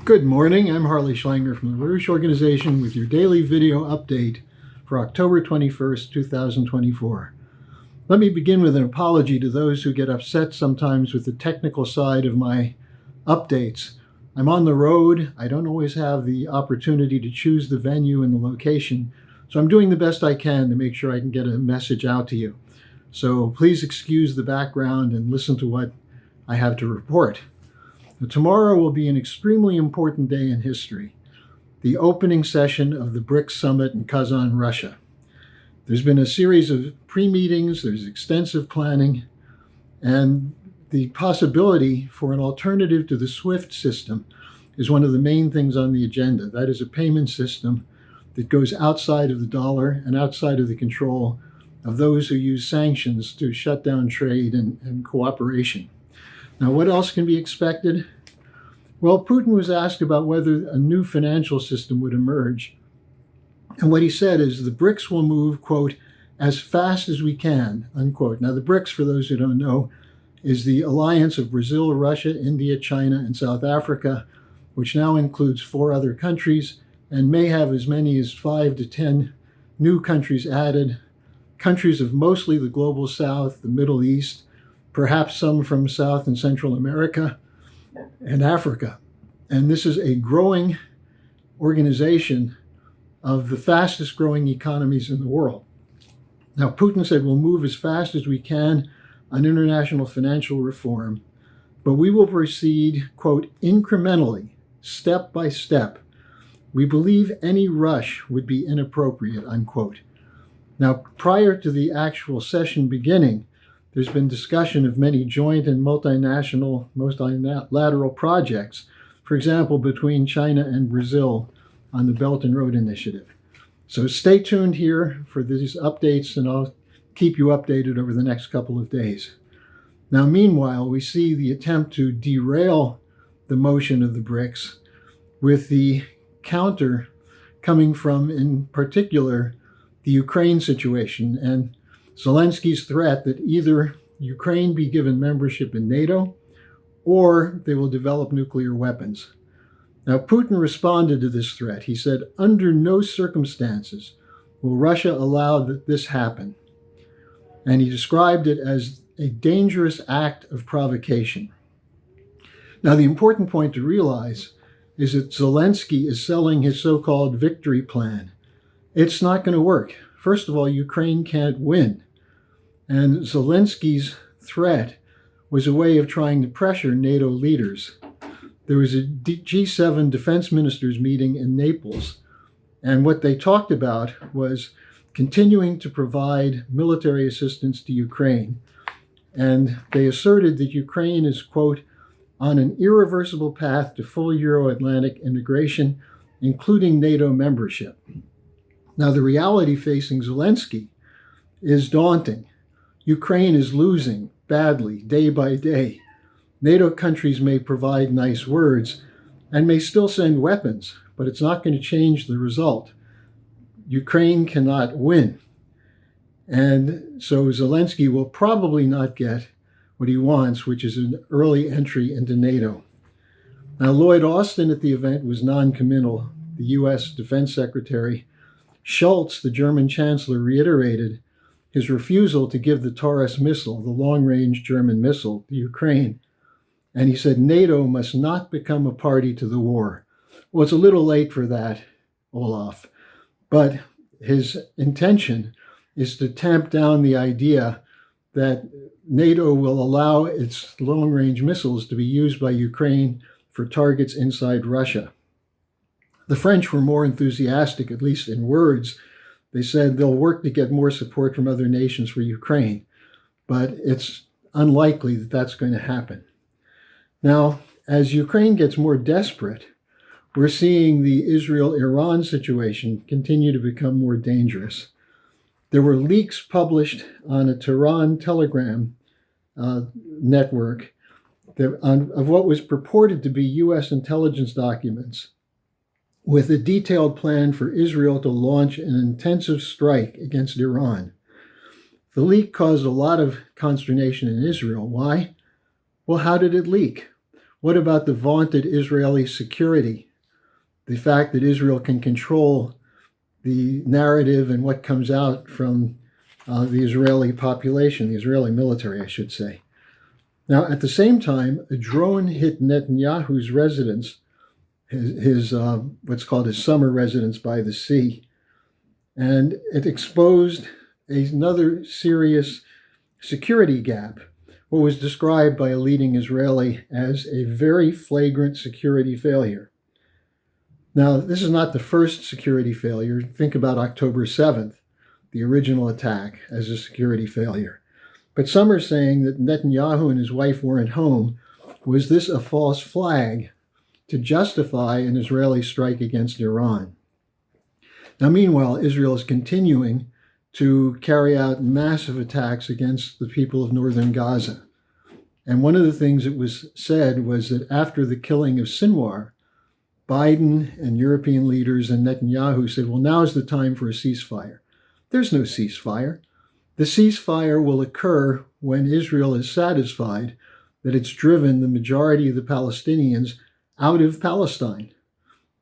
Good morning, I'm Harley Schlanger from the LaRouche Organization with your daily video update for October 21st, 2024. Let me begin with an apology to those who get upset sometimes with the technical side of my updates. I'm on the road, I don't always have the opportunity to choose the venue and the location, so I'm doing the best I can to make sure I can get a message out to you. So please excuse the background and listen to what I have to report. Tomorrow will be an extremely important day in history, the opening session of the BRICS summit in Kazan, Russia. There's been a series of pre-meetings, there's extensive planning, and the possibility for an alternative to the SWIFT system is one of the main things on the agenda. That is a payment system that goes outside of the dollar and outside of the control of those who use sanctions to shut down trade and cooperation. Now, what else can be expected? Well, Putin was asked about whether a new financial system would emerge. And what he said is the BRICS will move, quote, as fast as we can, unquote. Now, the BRICS, for those who don't know, is the alliance of Brazil, Russia, India, China, and South Africa, which now includes 4 other countries and may have as many as 5 to 10 new countries added, countries of mostly the global South, the Middle East, perhaps some from South and Central America and Africa. And this is a growing organization of the fastest growing economies in the world. Now, Putin said we'll move as fast as we can on international financial reform, but we will proceed, quote, incrementally, step by step. We believe any rush would be inappropriate, unquote. Now, prior to the actual session beginning, there's been discussion of many joint and multinational, multilateral projects, for example, between China and Brazil on the Belt and Road Initiative. So stay tuned here for these updates, and I'll keep you updated over the next couple of days. Now, meanwhile, we see the attempt to derail the motion of the BRICS with the counter coming from, in particular, the Ukraine situation and Zelensky's threat that either Ukraine be given membership in NATO or they will develop nuclear weapons. Now, Putin responded to this threat. He said, under no circumstances will Russia allow this happen. And he described it as a dangerous act of provocation. Now, the important point to realize is that Zelensky is selling his so-called victory plan. It's not going to work. First of all, Ukraine can't win. And Zelensky's threat was a way of trying to pressure NATO leaders. There was a G7 defense ministers meeting in Naples, and what they talked about was continuing to provide military assistance to Ukraine. And they asserted that Ukraine is, quote, on an irreversible path to full Euro-Atlantic integration, including NATO membership. Now, the reality facing Zelensky is daunting. Ukraine is losing badly, day by day. NATO countries may provide nice words and may still send weapons, but it's not going to change the result. Ukraine cannot win. And so Zelensky will probably not get what he wants, which is an early entry into NATO. Now, Lloyd Austin at the event was non-committal. The U.S. Defense Secretary Schultz, the German Chancellor, reiterated his refusal to give the Taurus missile, the long-range German missile, to Ukraine. And he said NATO must not become a party to the war. Well, it's a little late for that, Olaf. But his intention is to tamp down the idea that NATO will allow its long-range missiles to be used by Ukraine for targets inside Russia. The French were more enthusiastic, at least in words. They said they'll work to get more support from other nations for Ukraine, but it's unlikely that that's going to happen. Now, as Ukraine gets more desperate, we're seeing the Israel-Iran situation continue to become more dangerous. There were leaks published on a Tehran Telegram network of what was purported to be U.S. intelligence documents with a detailed plan for Israel to launch an intensive strike against Iran. The leak caused a lot of consternation in Israel. Why? Well, how did it leak? What about the vaunted Israeli security? The fact that Israel can control the narrative and what comes out from the Israeli population, the Israeli military, I should say. Now, at the same time, a drone hit Netanyahu's residence, his what's called his summer residence by the sea, and it exposed another serious security gap, what was described by a leading Israeli as a very flagrant security failure. Now, this is not the first security failure. Think about October 7th, the original attack, as a security failure. But some are saying that Netanyahu and his wife weren't home. Was this a false flag to justify an Israeli strike against Iran? Now, meanwhile, Israel is continuing to carry out massive attacks against the people of northern Gaza. And one of the things that was said was that after the killing of Sinwar, Biden and European leaders and Netanyahu said, well, now is the time for a ceasefire. There's no ceasefire. The ceasefire will occur when Israel is satisfied that it's driven the majority of the Palestinians out of Palestine.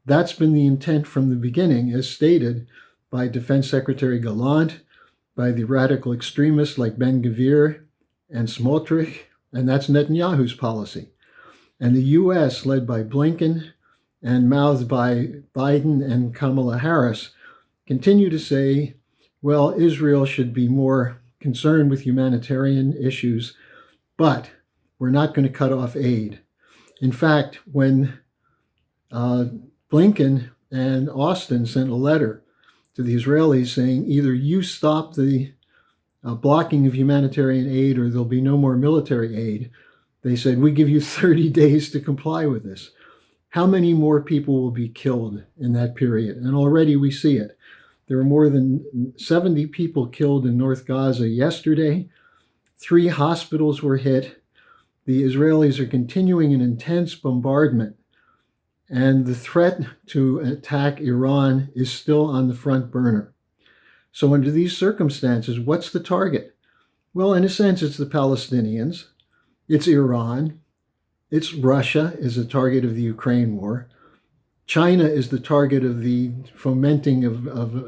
That's been the intent from the beginning, as stated by Defense Secretary Gallant, by the radical extremists like Ben-Gvir and Smotrich, and that's Netanyahu's policy. And the U.S., led by Blinken and mouthed by Biden and Kamala Harris, continue to say, well, Israel should be more concerned with humanitarian issues, but we're not going to cut off aid. In fact, when Blinken and Austin sent a letter to the Israelis saying, either you stop the blocking of humanitarian aid or there'll be no more military aid, they said, we give you 30 days to comply with this. How many more people will be killed in that period? And already we see it. There were more than 70 people killed in North Gaza yesterday. 3 hospitals were hit. The Israelis are continuing an intense bombardment, and the threat to attack Iran is still on the front burner. So under these circumstances, what's the target? Well, in a sense, it's the Palestinians, it's Iran, it's Russia is the target of the Ukraine war. China is the target of the fomenting of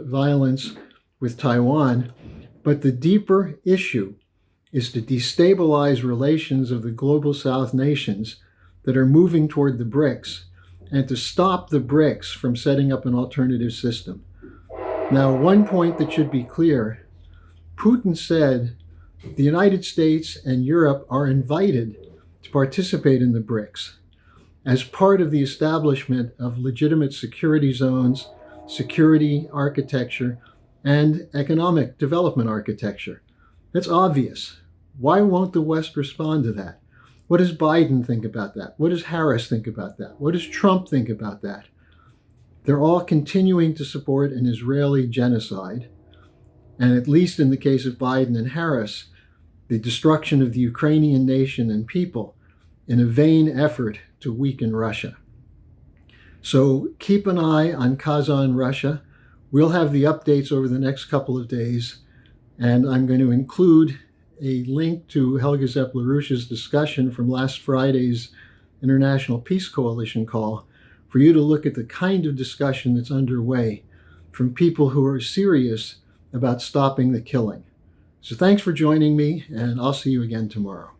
violence with Taiwan. But the deeper issue is to destabilize relations of the global South nations that are moving toward the BRICS and to stop the BRICS from setting up an alternative system. Now, one point that should be clear, Putin said the United States and Europe are invited to participate in the BRICS as part of the establishment of legitimate security zones, security architecture, and economic development architecture. That's obvious. Why won't the West respond to that? What does Biden think about that? What does Harris think about that? What does Trump think about that? They're all continuing to support an Israeli genocide, and at least in the case of Biden and Harris, the destruction of the Ukrainian nation and people in a vain effort to weaken Russia. So keep an eye on Kazan, Russia. We'll have the updates over the next couple of days, and I'm going to include a link to Helga Zepp-LaRouche's discussion from last Friday's International Peace Coalition call for you to look at the kind of discussion that's underway from people who are serious about stopping the killing. So thanks for joining me, and I'll see you again tomorrow.